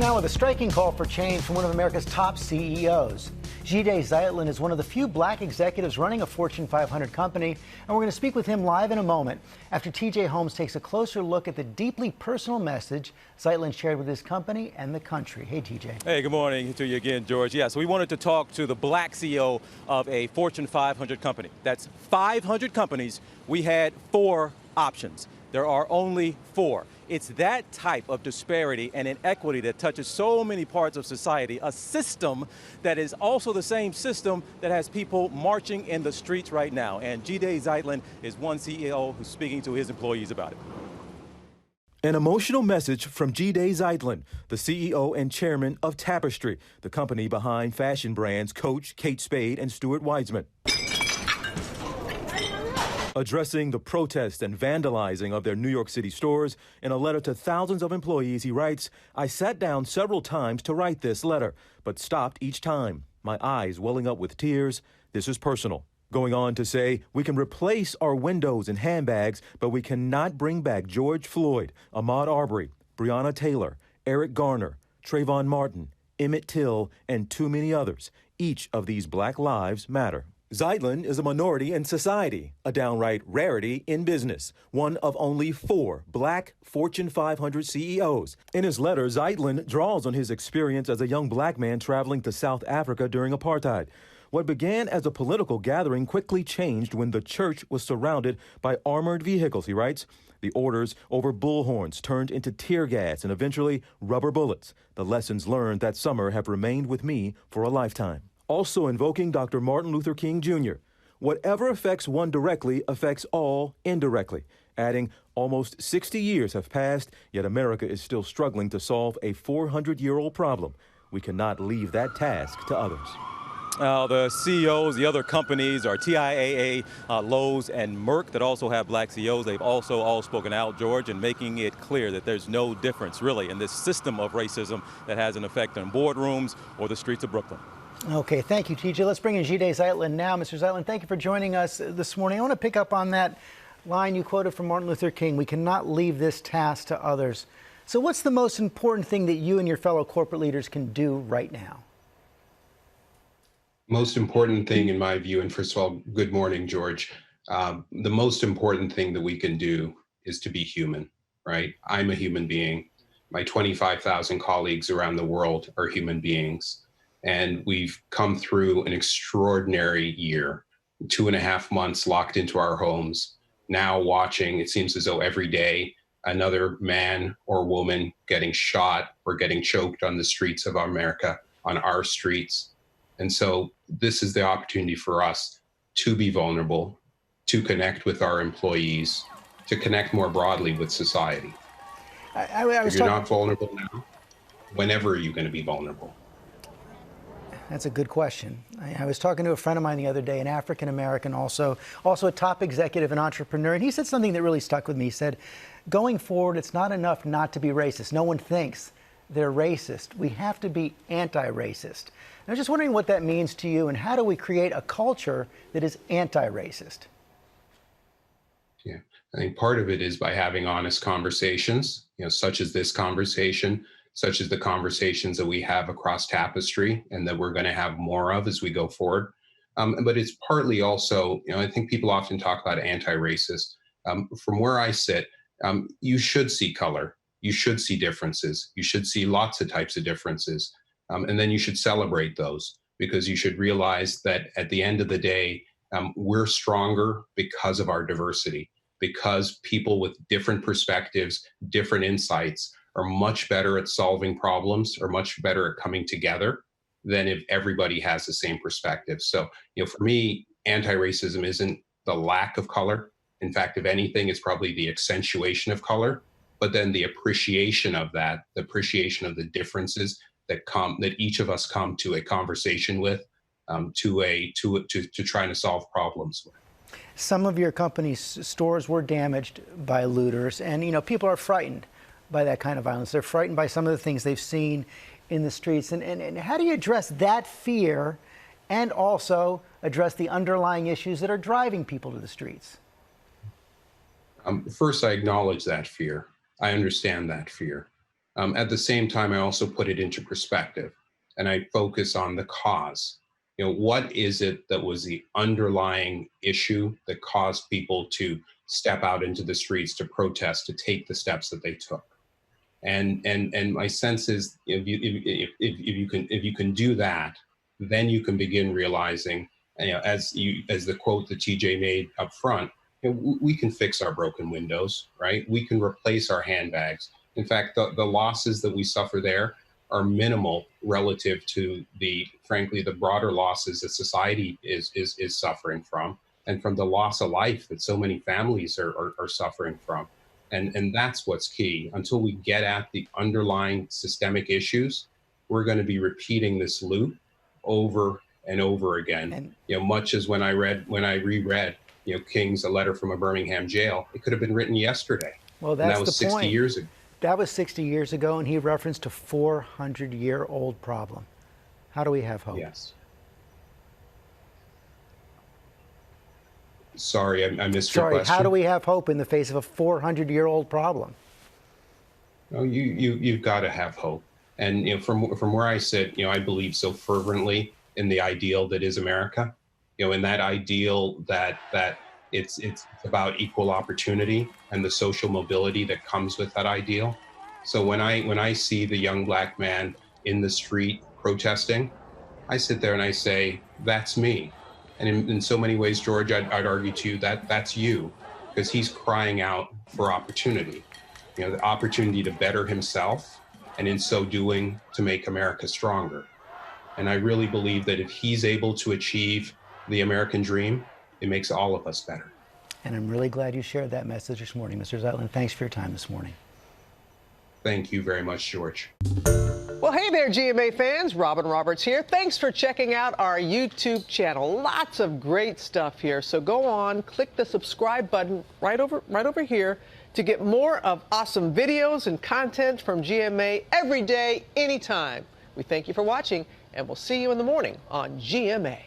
Now with a striking call for change from one of America's top CEOs. Jide Zeitlin is one of the few black executives running a Fortune 500 company, and we're going to speak with him live in a moment after TJ Holmes takes a closer look at the deeply personal message Zeitlin shared with his company and the country. Hey, TJ. Hey, good morning to you again, George. Yeah, so we wanted to talk to the black CEO of a Fortune 500 company. That's 500 companies. We had 4 options. There are only 4. It's that type of disparity and inequity that touches so many parts of society, a system that is also the same system that has people marching in the streets right now. And Jide Zeitlin is one CEO who's speaking to his employees about it. An emotional message from Jide Zeitlin, the CEO and chairman of Tapestry, the company behind fashion brands Coach, Kate Spade, and Stuart Weitzman. Addressing the protest and vandalizing of their New York City stores, in a letter to thousands of employees, he writes, "I sat down several times to write this letter, but stopped each time, my eyes welling up with tears. This is personal." Going on to say, "We can replace our windows and handbags, but we cannot bring back George Floyd, Ahmaud Arbery, Breonna Taylor, Eric Garner, Trayvon Martin, Emmett Till, and too many others. Each of these black lives matter." Zeitlin is a minority in society, a downright rarity in business, one of only 4 black Fortune 500 CEOs. In his letter, Zeitlin draws on his experience as a young black man traveling to South Africa during apartheid. What began as a political gathering quickly changed when the church was surrounded by armored vehicles, he writes. The orders over bullhorns turned into tear gas and eventually rubber bullets. The lessons learned that summer have remained with me for a lifetime. Also invoking Dr. Martin Luther King Jr. Whatever affects one directly affects all indirectly. Adding, almost 60 years have passed, yet America is still struggling to solve a 400-year-old problem. We cannot leave that task to others. The CEOs, the other companies are TIAA, Lowe's, and Merck that also have black CEOs. They've also all spoken out, George, and making it clear that there's no difference, really, in this system of racism that has an effect on boardrooms or the streets of Brooklyn. Okay, thank you, TJ. Let's bring in Jide Zeitlin now. Mr. Zeitlin, thank you for joining us this morning. I want to pick up on that line you quoted from Martin Luther King. We cannot leave this task to others. So what's the most important thing that you and your fellow corporate leaders can do right now? Most important thing, in my view, and first of all, good morning, George. The most important thing that we can do is to be human, right? I'm a human being. My 25,000 colleagues around the world are human beings. And we've come through an extraordinary year, 2.5 months locked into our homes, now watching, it seems as though every day, another man or woman getting shot or getting choked on the streets of America, on our streets. And so this is the opportunity for us to be vulnerable, to connect with our employees, to connect more broadly with society. If you're not vulnerable now, whenever are you going to be vulnerable? That's a good question. I was talking to a friend of mine the other day, an African-American, also a top executive and entrepreneur, and he said something that really stuck with me. He said, going forward, it's not enough not to be racist. No one thinks they're racist. We have to be anti-racist. And I was just wondering what that means to you, and how do we create a culture that is anti-racist? Yeah, I think part of it is by having honest conversations, such as this conversation, such as the conversations that we have across Tapestry and that we're going to have more of as we go forward. But it's partly also, I think people often talk about anti-racist. From where I sit, you should see color. You should see differences. You should see lots of types of differences. And then you should celebrate those, because you should realize that at the end of the day, we're stronger because of our diversity, because people with different perspectives, different insights, are much better at solving problems, or much better at coming together than if everybody has the same perspective. So, for me, anti-racism isn't the lack of color. In fact, if anything, it's probably the accentuation of color, but then the appreciation of that, the appreciation of the differences that each of us come to a conversation with, to trying to solve problems with. Some of your company's stores were damaged by looters, and people are frightened by that kind of violence. They're frightened by some of the things they've seen in the streets. And how do you address that fear and also address the underlying issues that are driving people to the streets? First, I acknowledge that fear. I understand that fear. At the same time, I also put it into perspective and I focus on the cause. What is it that was the underlying issue that caused people to step out into the streets to protest, to take the steps that they took? And my sense is if you can do that, then you can begin realizing, as the quote that TJ made up front, we can fix our broken windows, right? We can replace our handbags. In fact, the losses that we suffer there are minimal relative to frankly, the broader losses that society is suffering from, and from the loss of life that so many families are suffering from. And that's what's key. Until we get at the underlying systemic issues, we're going to be repeating this loop over and over again. And Much as when I reread, King's A Letter from a Birmingham Jail, it could have been written yesterday. well, And that that's was the 60 point. years ago. That was 60 years ago, and he referenced a 400-year-old problem. How do we have hope? Yes. Sorry, I missed your Sorry, question. how do we have hope in the face of a 400-year-old problem? Oh, you've got to have hope. And from where I sit, I believe so fervently in the ideal that is America. In that ideal that it's about equal opportunity and the social mobility that comes with that ideal. So when I see the young black man in the street protesting, I sit there and I say, that's me. And in so many ways, George, I'd argue to you that that's you, because he's crying out for opportunity, the opportunity to better himself, and in so doing, to make America stronger. And I really believe that if he's able to achieve the American dream, it makes all of us better. And I'm really glad you shared that message this morning. Mr. Zeitlin, thanks for your time this morning. Thank you very much, George. Well, hey there, GMA fans. Robin Roberts here. Thanks for checking out our YouTube channel. Lots of great stuff here. So go on, click the subscribe button right over here to get more of awesome videos and content from GMA every day, anytime. We thank you for watching, and we'll see you in the morning on GMA.